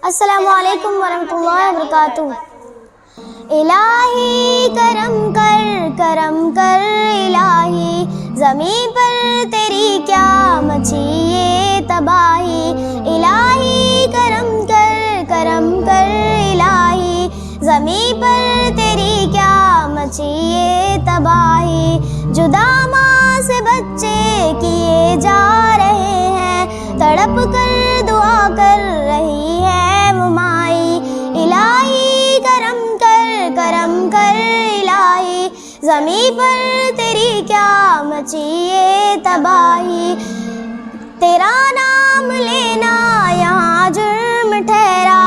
السلام علیکم ورحمۃ اللہ وبرکاتہ۔ الہی کرم کر الہی، زمین پر تیری کیا مچی یہ تباہی۔ الہی کرم کر الہی، زمین پر تیری کیا مچی یہ تباہی۔ جدا ماں سے بچے کیے جا رہے ہیں، تڑپ کر دعا کر رہی ہے وہ مائی۔ الہی کرم کر الہی، زمین پر تیری کیا مچی یہ تباہی۔ تیرا نام لینا یہاں جرم ٹھہرا،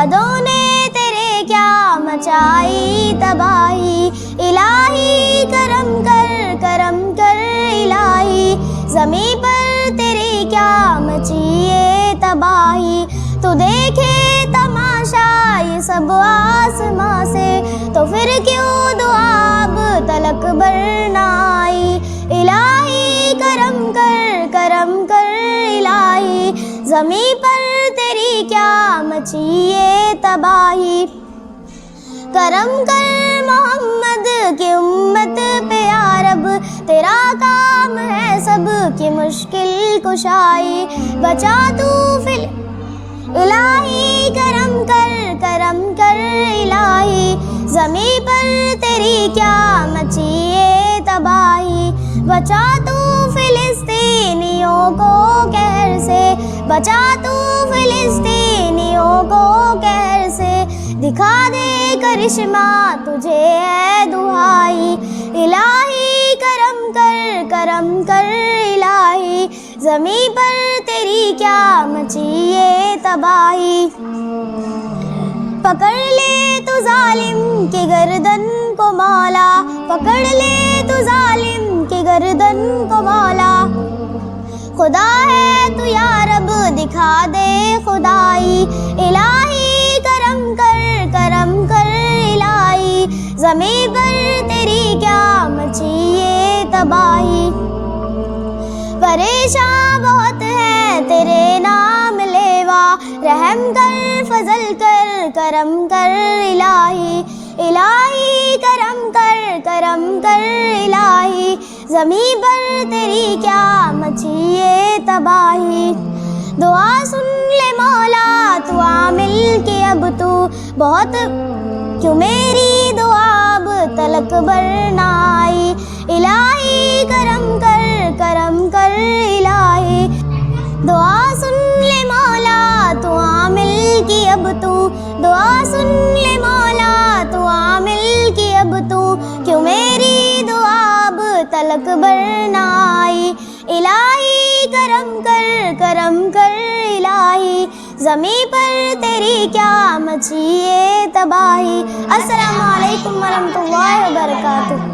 عدوں نے تیرے کیا مچائی تباہی۔ الہی کرم کر الہی، زمین پر تیری کیا مچی یہ تباہی۔ تو دیکھے تماشا یہ سب آسماں سے، تو پھر کیوں دعا اب تلک برنا آئی۔ الہی کرم کر الہی، زمین پر تیری کیا مچی یہ تباہی۔ کرم کر محمد کی امت پہ یا رب، تیرا کام ہے سب کی مشکل کشائی۔ بچا تو الہی کرم کر الہی، زمین پر تیری کیا مچی یہ تباہی۔ بچا تو فلسطینیوں کو قہر سے، بچا تو فلسطینیوں کو قہر سے، دکھا دے کرشمہ تجھے ہے دہائی۔ الہی کرم کر الہی، زمین پر تیری کیا مچی یہ تباہی۔ پکڑ لے تو ظالم کی گردن کو مولا، پکڑ لے تو ظالم کی گردن کو مولا۔ خدا ہے تو یا رب دکھا دے خدائی۔ الہی کرم کر الہی، زمین پر تیری کیا مچی یہ تباہی۔ پریشاں بہت ہے تیرے نام لیوا، رحم کر فضل کر کرم کر الہی۔ الہی کرم کر الہی، زمین پر تیری کیا مچی یہ تباہی۔ دعا سن لے مولا تو عامل کی اب تو بہت، کیوں میری دعا اب تلک برنا آئی۔ الہی کرم کر الہی، دعا سن لے مولا تو عامل کی اب تو، دعا سن لے مولا تو عامل کی اب تو، کیوں میری دعا اب تلک برنا آئی۔ الہی کرم کر الہی، زمین پر تیری کیا مچی یہ تباہی۔ السلام علیکم ورحمۃ اللہ وبرکاتہ۔